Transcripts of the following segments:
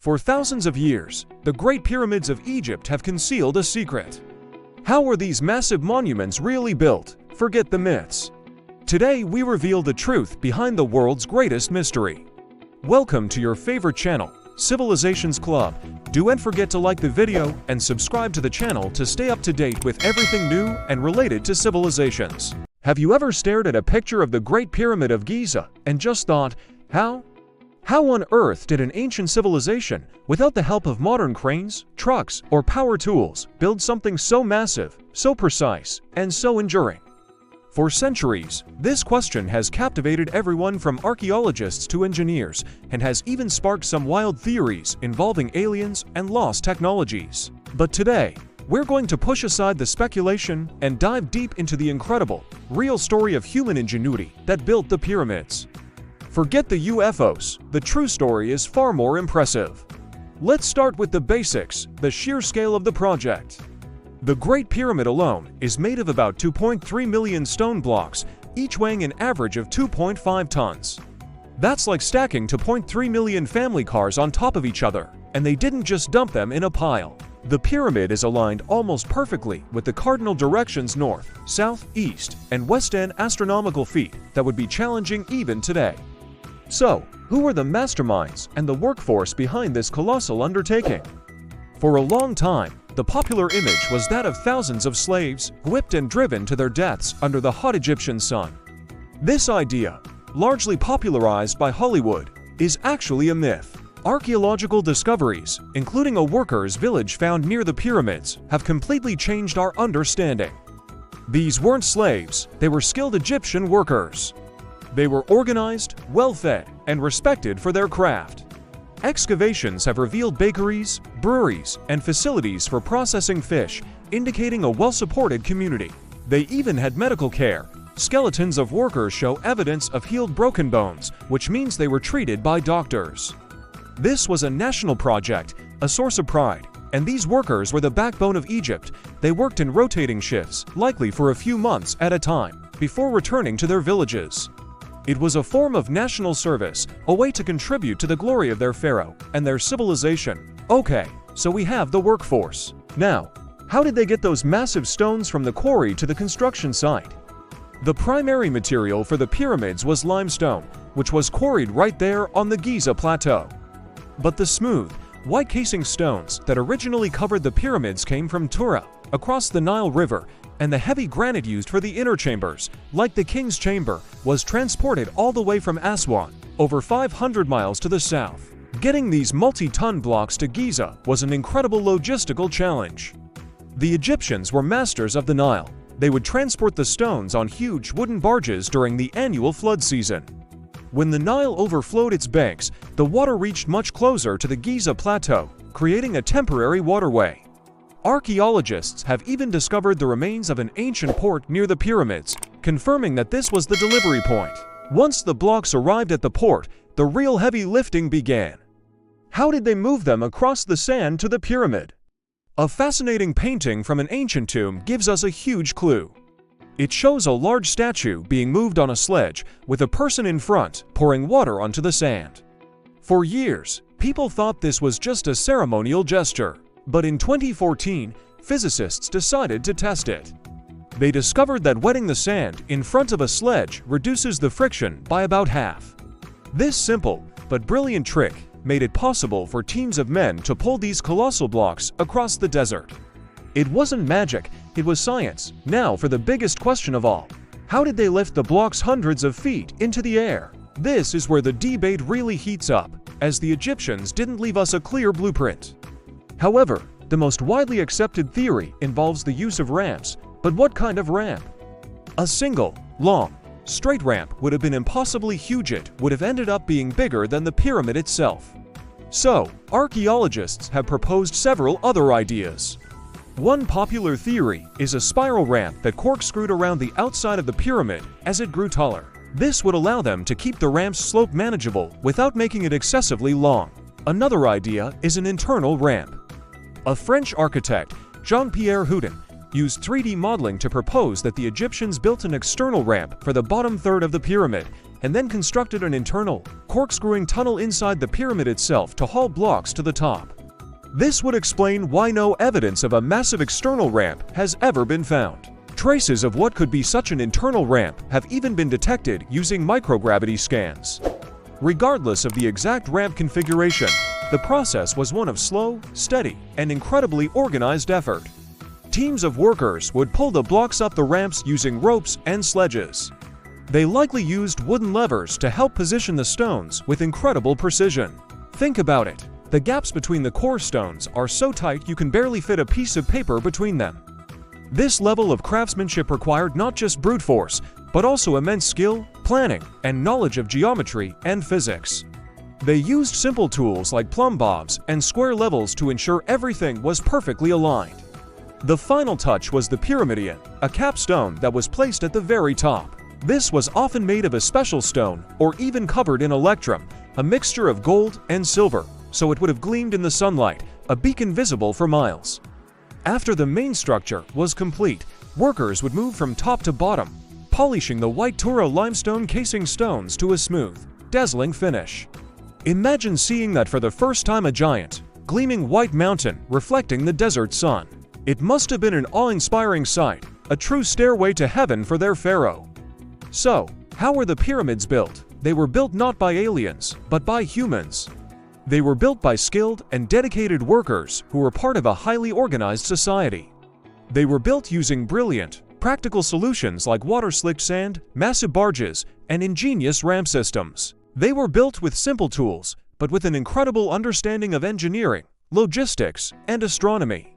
For thousands of years, the Great Pyramids of Egypt have concealed a secret. How were these massive monuments really built? Forget the myths. Today we reveal the truth behind the world's greatest mystery. Welcome to your favorite channel, Civilizations Club. Don't forget to like the video and subscribe to the channel to stay up to date with everything new and related to civilizations. Have you ever stared at a picture of the Great Pyramid of Giza and just thought, How on earth did an ancient civilization, without the help of modern cranes, trucks, or power tools, build something so massive, so precise, and so enduring? For centuries, this question has captivated everyone from archaeologists to engineers, and has even sparked some wild theories involving aliens and lost technologies. But today, we're going to push aside the speculation and dive deep into the incredible, real story of human ingenuity that built the pyramids. Forget the UFOs, the true story is far more impressive. Let's start with the basics, the sheer scale of the project. The Great Pyramid alone is made of about 2.3 million stone blocks, each weighing an average of 2.5 tons. That's like stacking 2.3 million family cars on top of each other, and they didn't just dump them in a pile. The pyramid is aligned almost perfectly with the cardinal directions north, south, east, and west, an astronomical feat that would be challenging even today. So, who were the masterminds and the workforce behind this colossal undertaking? For a long time, the popular image was that of thousands of slaves whipped and driven to their deaths under the hot Egyptian sun. This idea, largely popularized by Hollywood, is actually a myth. Archaeological discoveries, including a workers' village found near the pyramids, have completely changed our understanding. These weren't slaves, they were skilled Egyptian workers. They were organized, well-fed, and respected for their craft. Excavations have revealed bakeries, breweries, and facilities for processing fish, indicating a well-supported community. They even had medical care. Skeletons of workers show evidence of healed broken bones, which means they were treated by doctors. This was a national project, a source of pride, and these workers were the backbone of Egypt. They worked in rotating shifts, likely for a few months at a time, before returning to their villages. It was a form of national service, a way to contribute to the glory of their pharaoh and their civilization. Okay, so we have the workforce. Now, how did they get those massive stones from the quarry to the construction site? The primary material for the pyramids was limestone, which was quarried right there on the Giza Plateau. But the smooth, white casing stones that originally covered the pyramids came from Tura, across the Nile River, and the heavy granite used for the inner chambers, like the King's Chamber, was transported all the way from Aswan, over 500 miles to the south. Getting these multi-ton blocks to Giza was an incredible logistical challenge. The Egyptians were masters of the Nile. They would transport the stones on huge wooden barges during the annual flood season. When the Nile overflowed its banks, the water reached much closer to the Giza Plateau, creating a temporary waterway. Archaeologists have even discovered the remains of an ancient port near the pyramids, confirming that this was the delivery point. Once the blocks arrived at the port, the real heavy lifting began. How did they move them across the sand to the pyramid? A fascinating painting from an ancient tomb gives us a huge clue. It shows a large statue being moved on a sledge, with a person in front pouring water onto the sand. For years, people thought this was just a ceremonial gesture. But in 2014, physicists decided to test it. They discovered that wetting the sand in front of a sledge reduces the friction by about half. This simple but brilliant trick made it possible for teams of men to pull these colossal blocks across the desert. It wasn't magic, it was science. Now for the biggest question of all. How did they lift the blocks hundreds of feet into the air? This is where the debate really heats up, as the Egyptians didn't leave us a clear blueprint. However, the most widely accepted theory involves the use of ramps. But what kind of ramp? A single, long, straight ramp would have been impossibly huge. It would have ended up being bigger than the pyramid itself. So, archaeologists have proposed several other ideas. One popular theory is a spiral ramp that corkscrewed around the outside of the pyramid as it grew taller. This would allow them to keep the ramp's slope manageable without making it excessively long. Another idea is an internal ramp. A French architect, Jean-Pierre Houdin, used 3D modeling to propose that the Egyptians built an external ramp for the bottom third of the pyramid, and then constructed an internal, corkscrewing tunnel inside the pyramid itself to haul blocks to the top. This would explain why no evidence of a massive external ramp has ever been found. Traces of what could be such an internal ramp have even been detected using microgravity scans. Regardless of the exact ramp configuration, the process was one of slow, steady, and incredibly organized effort. Teams of workers would pull the blocks up the ramps using ropes and sledges. They likely used wooden levers to help position the stones with incredible precision. Think about it. The gaps between the core stones are so tight you can barely fit a piece of paper between them. This level of craftsmanship required not just brute force, but also immense skill, planning, and knowledge of geometry and physics. They used simple tools like plumb bobs and square levels to ensure everything was perfectly aligned. The final touch was the pyramidion, a capstone that was placed at the very top. This was often made of a special stone or even covered in electrum, a mixture of gold and silver, so it would have gleamed in the sunlight, a beacon visible for miles. After the main structure was complete, workers would move from top to bottom, polishing the white Tura limestone casing stones to a smooth, dazzling finish. Imagine seeing that for the first time, a giant, gleaming white mountain reflecting the desert sun. It must have been an awe-inspiring sight, a true stairway to heaven for their pharaoh. So, how were the pyramids built? They were built not by aliens, but by humans. They were built by skilled and dedicated workers who were part of a highly organized society. They were built using brilliant, practical solutions like water-slicked sand, massive barges, and ingenious ramp systems. They were built with simple tools, but with an incredible understanding of engineering, logistics, and astronomy.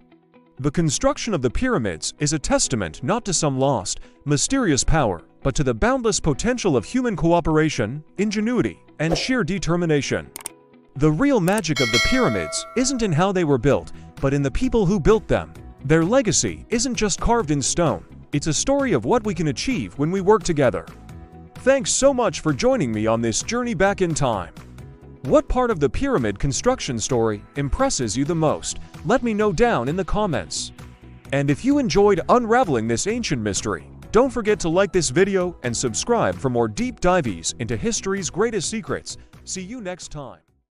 The construction of the pyramids is a testament not to some lost, mysterious power, but to the boundless potential of human cooperation, ingenuity, and sheer determination. The real magic of the pyramids isn't in how they were built, but in the people who built them. Their legacy isn't just carved in stone, it's a story of what we can achieve when we work together. Thanks so much for joining me on this journey back in time. What part of the pyramid construction story impresses you the most? Let me know down in the comments. And if you enjoyed unraveling this ancient mystery, don't forget to like this video and subscribe for more deep dives into history's greatest secrets. See you next time.